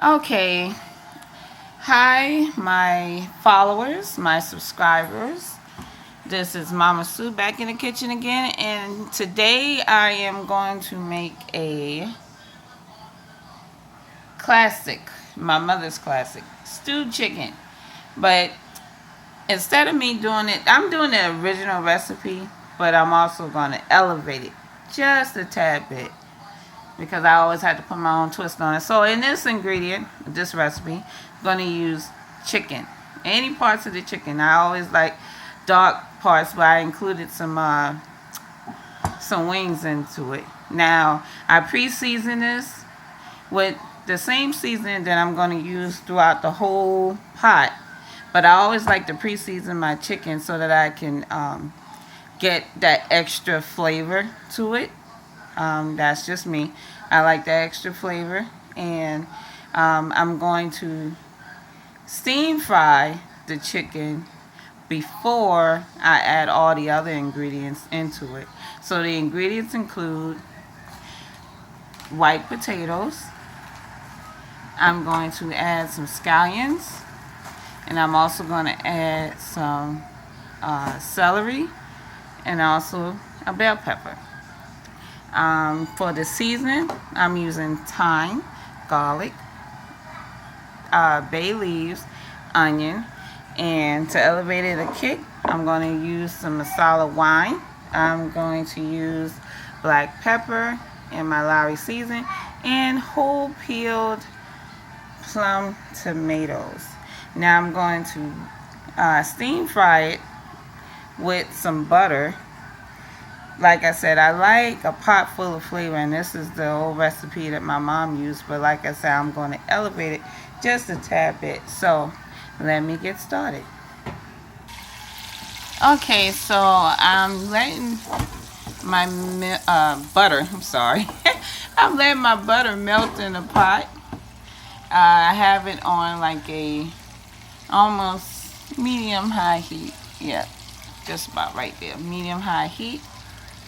Okay, hi, my followers, my subscribers. This is Mama Sue back in the kitchen again, and today I am going to make a classic, my mother's classic, stewed chicken. But instead of me doing it, I'm doing the original recipe, but I'm also going to elevate it just a tad bit, because I always had to put my own twist on it. So in this ingredient, this recipe, I'm going to use chicken. Any parts of the chicken. I always like dark parts, but I included some wings into it. Now, I pre-season this with the same seasoning that I'm going to use throughout the whole pot. But I always like to pre-season my chicken so that I can get that extra flavor to it. That's just me. I like that extra flavor, and I'm going to steam fry the chicken before I add all the other ingredients into it. So the ingredients include white potatoes. I'm going to add some scallions, and I'm also going to add some celery and also a bell pepper. For the seasoning, I'm using thyme, garlic, bay leaves, onion, and to elevate it a kick, I'm going to use some masala wine. I'm going to use black pepper and my Lowry seasoning, and whole peeled plum tomatoes. Now I'm going to steam fry it with some butter. Like I said, I like a pot full of flavor, and this is the old recipe that my mom used, but like I said, I'm going to elevate it just a tad bit. So let me get started. Okay, so I'm letting my butter, I'm letting my butter melt in the pot. I have it on like a almost medium-high heat. Yeah, just about right there, medium-high heat.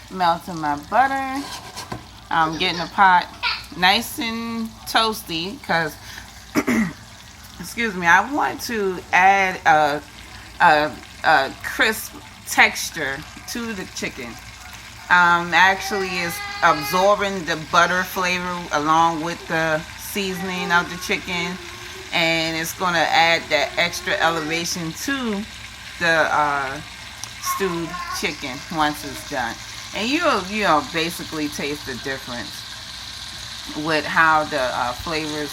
Melting my butter. I'm getting the pot nice and toasty because excuse me, I want to add a crisp texture to the chicken. Actually is absorbing the butter flavor along with the seasoning of the chicken, and it's going to add that extra elevation to the stewed chicken once it's done. And you'll basically taste the difference with how the flavors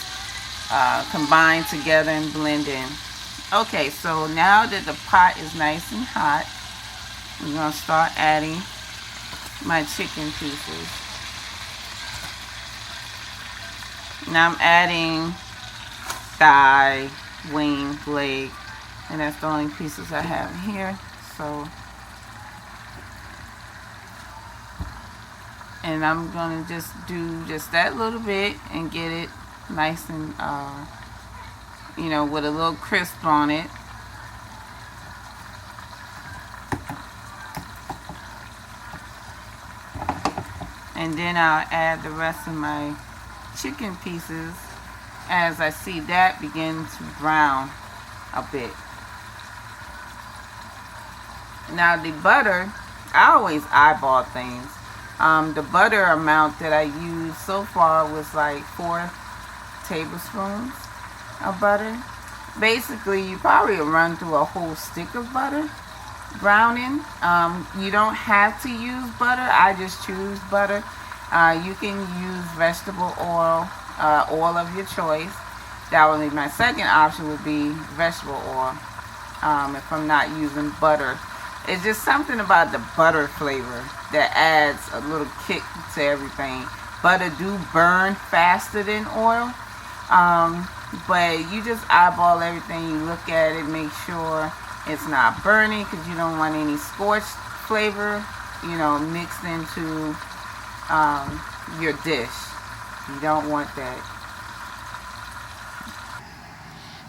combine together and blend in. Okay, so now that the pot is nice and hot, we're going to start adding my chicken pieces. Now I'm adding thigh, wing, leg, and that's the only pieces I have here. So, and I'm going to just do just that little bit and get it nice and, with a little crisp on it. And then I'll add the rest of my chicken pieces as I see that begin to brown a bit. Now the butter, I always eyeball things. The butter amount that I used so far was like 4 tablespoons of butter. Basically, you probably run through a whole stick of butter browning. You don't have to use butter. I just choose butter. You can use vegetable oil, oil of your choice. That would be my second option, would be vegetable oil if I'm not using butter. It's just something about the butter flavor that adds a little kick to everything. Butter do burn faster than oil, but you just eyeball everything. You look at it, make sure it's not burning, because you don't want any scorched flavor, mixed into your dish. You don't want that.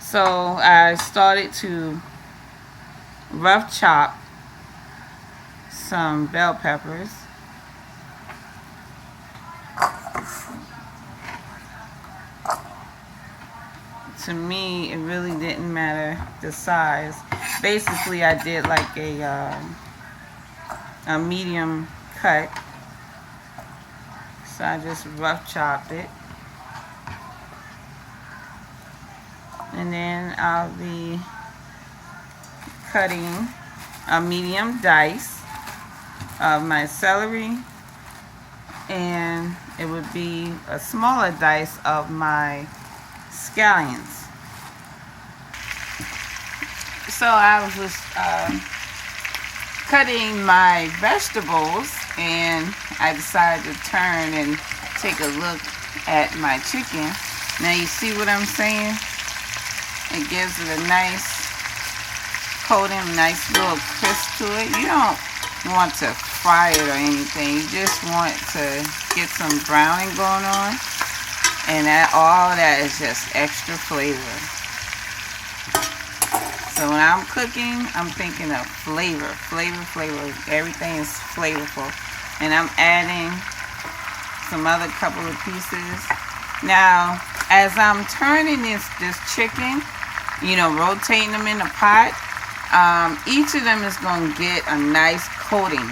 So I started to rough chop some bell peppers. to me, it really didn't matter the size. Basically, I did like a medium cut. So I just rough chopped it. And then I'll be cutting a medium dice of my celery, and it would be a smaller dice of my scallions. So I was just cutting my vegetables, and I decided to turn and take a look at my chicken. Now you see what I'm saying? It gives it a nice coating, nice little crisp to it. You don't want to fry it or anything. You just want to get some browning going on, and all that is just extra flavor. So when I'm cooking, I'm thinking of flavor. Everything is flavorful. And I'm adding some other couple of pieces. Now, as I'm turning this chicken, you know, rotating them in the pot, each of them is going to get a nice coating.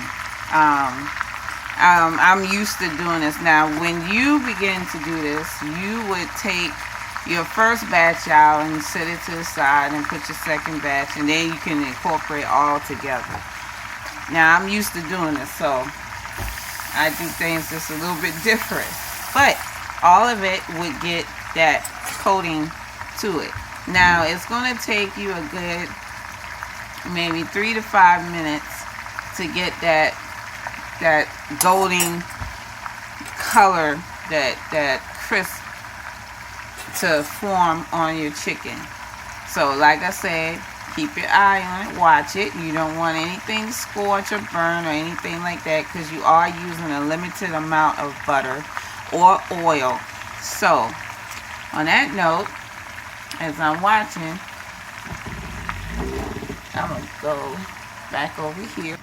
I'm used to doing this. Now, when you begin to do this, you would take your first batch out and set it to the side and put your second batch, and then you can incorporate all together. Now, I'm used to doing this, so I do things just a little bit different. But all of it would get that coating to it. Now, it's going to take you a good maybe 3 to 5 minutes to get that golden color, that crisp to form on your chicken. So like I said, keep your eye on it, watch it. You don't want anything to scorch or burn or anything like that, because you are using a limited amount of butter or oil. So on that note, as I'm watching, I'm going to go back over here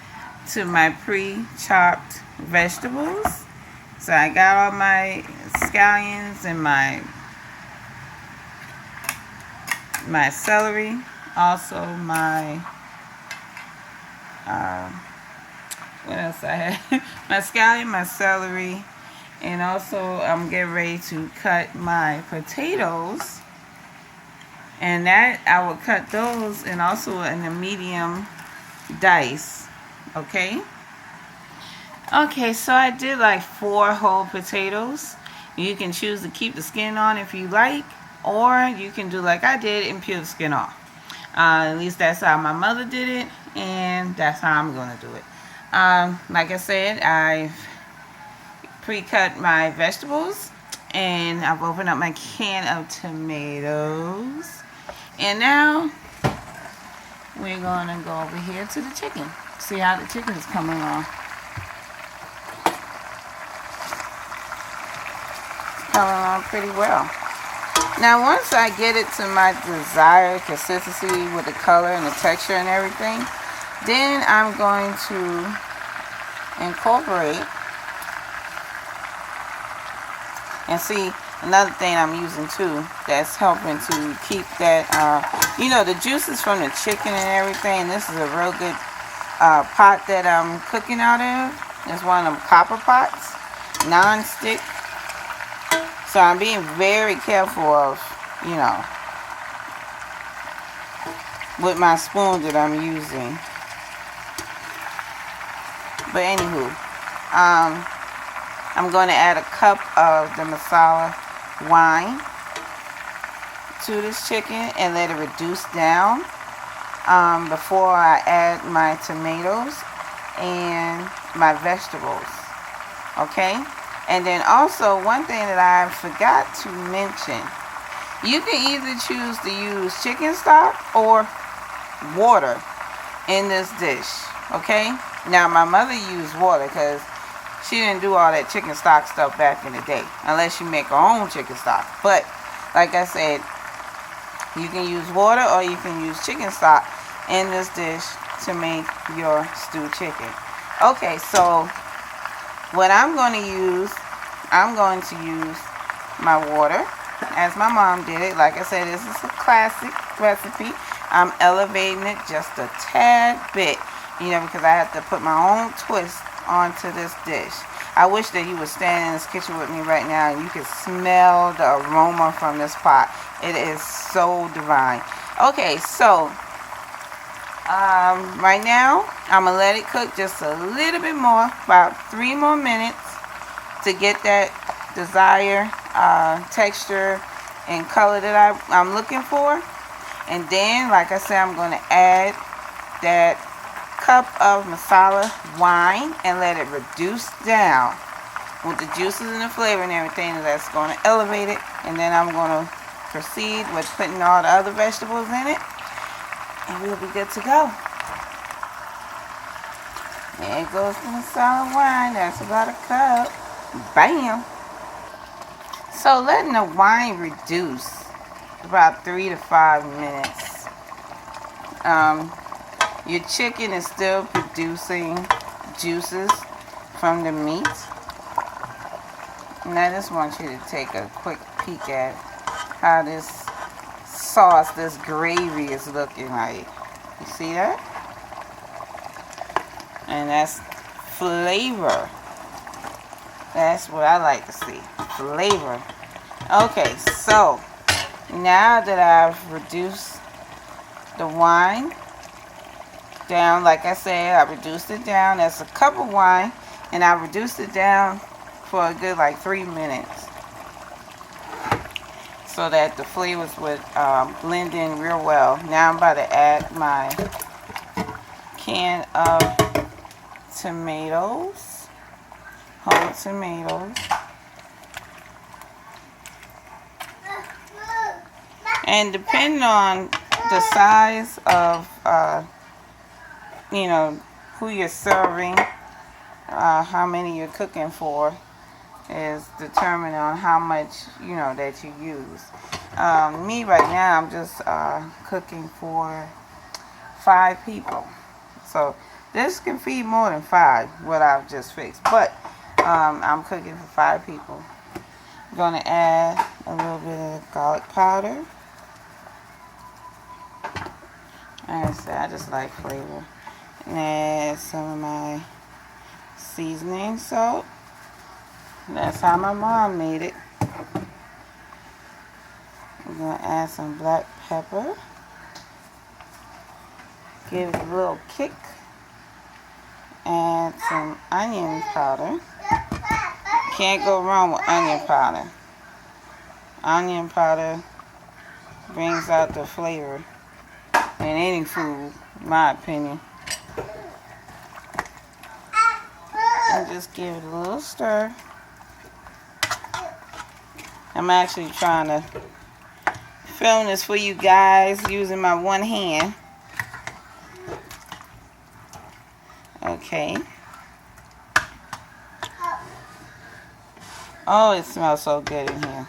to my pre-chopped vegetables. So I got all my scallions and my celery, also my what else I had? My scallion, my celery, and also I'm getting ready to cut my potatoes, and that I will cut those and also in a medium dice. Okay, so I did like 4 whole potatoes. You can choose to keep the skin on if you like, or you can do like I did and peel the skin off. At least that's how my mother did it, and that's how I'm going to do it. Like I said, I've pre-cut my vegetables, and I've opened up my can of tomatoes. And now we're going to go over here to the chicken. See how the chicken is coming along. It's coming along pretty well. Now, once I get it to my desired consistency with the color and the texture and everything, then I'm going to incorporate. And see, another thing I'm using too that's helping to keep that, you know, the juices from the chicken and everything. This is a real good pot that I'm cooking out of. It's one of them copper pots, non-stick. So I'm being very careful of, you know, with my spoon that I'm using. But anywho, I'm going to add a cup of the masala wine to this chicken and let it reduce down before I add my tomatoes and my vegetables. Okay? And then also, one thing that I forgot to mention, you can either choose to use chicken stock or water in this dish, okay? Now, my mother used water because she didn't do all that chicken stock stuff back in the day, unless you make her own chicken stock. But, like I said, you can use water or you can use chicken stock in this dish to make your stewed chicken. Okay, so what I'm going to use my water. as my mom did it. Like I said, this is a classic recipe. I'm elevating it just a tad bit, you know, because I have to put my own twist onto this dish. I wish that you would stand in this kitchen with me right now and you could smell the aroma from this pot. It is so divine. Okay, so right now I'm gonna let it cook just a little bit more, about 3 more minutes, to get that desired texture and color that I'm looking for. And then, like I said, I'm going to add that cup of masala wine and let it reduce down with the juices and the flavor and everything. That's going to elevate it. And then I'm going to proceed with putting all the other vegetables in it, and we'll be good to go. There goes the masala wine. That's about a cup. Bam! So letting the wine reduce about 3 to 5 minutes. Your chicken is still producing juices from the meat. And I just want you to take a quick peek at how this sauce, this gravy is looking like. You see that? And that's flavor. That's what I like to see. Flavor. Okay, so now that I've reduced the wine down, like I said, I reduced it down. That's a cup of wine, and I reduced it down for a good like 3 minutes so that the flavors would blend in real well. Now I'm about to add my can of tomatoes, whole tomatoes. And depending on the size of, you know, who you're serving, how many you're cooking for, is determined on how much, you know, that you use. Me right now, I'm just cooking for 5 people. So this can feed more than 5, what I've just fixed. But I'm cooking for 5 people. I'm going to add a little bit of garlic powder. Like I said, I just like flavor. And add some of my seasoning salt. That's how my mom made it. I'm going to add some black pepper. Give it a little kick. Add some onion powder. Can't go wrong with onion powder. Onion powder brings out the flavor in any food, in my opinion. And just give it a little stir. I'm actually trying to film this for you guys using my one hand. Okay. Oh, it smells so good in here.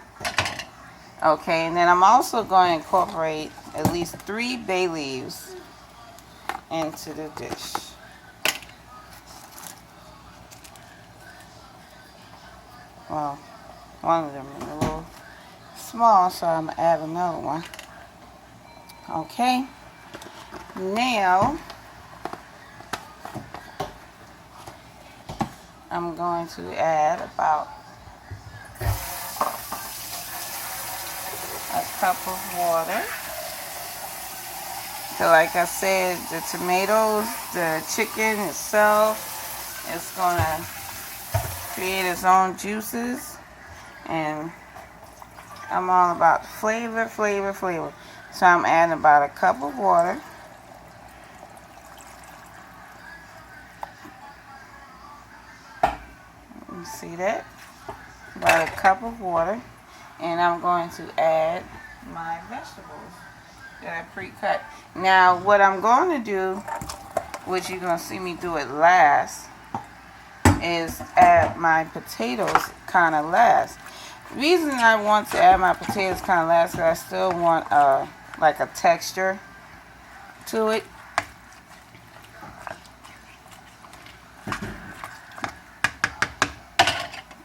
Okay, and then I'm also going to incorporate at least 3 bay leaves into the dish. Well, one of them is a little small, so I'm going to add another one. Okay, now I'm going to add about a cup of water. So like I said, the tomatoes, the chicken itself, it's going to create its own juices. And I'm all about flavor, flavor, flavor. So I'm adding about a cup of water. You see that? About a cup of water. And I'm going to add my vegetables that I pre-cut. Now what I'm going to do, which you're going to see me do it last, is add my potatoes kind of last. The reason I want to add my potatoes kind of last is I still want like a texture to it.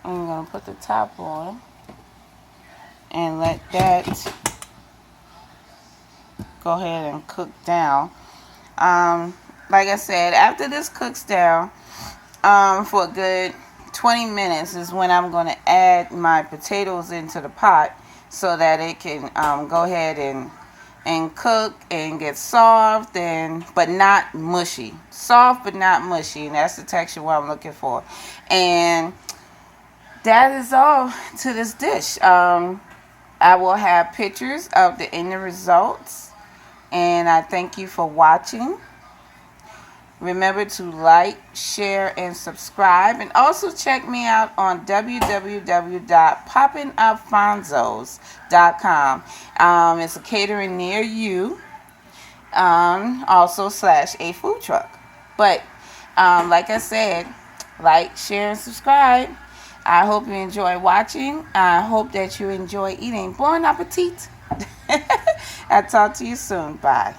I'm going to put the top on. and let that go ahead and cook down. Like I said, after this cooks down for a good 20 minutes is when I'm going to add my potatoes into the pot so that it can go ahead and cook and get soft but not mushy. Soft but not mushy, and that's the texture what I'm looking for. And that is all to this dish. I will have pictures of the end results, and I thank you for watching. Remember to like, share, and subscribe. And also check me out on www.poppinalphonsos.com. It's a catering near you. Also / a food truck. But like I said, like, share, and subscribe. I hope you enjoy watching. I hope that you enjoy eating. Bon appetit. I'll talk to you soon. Bye.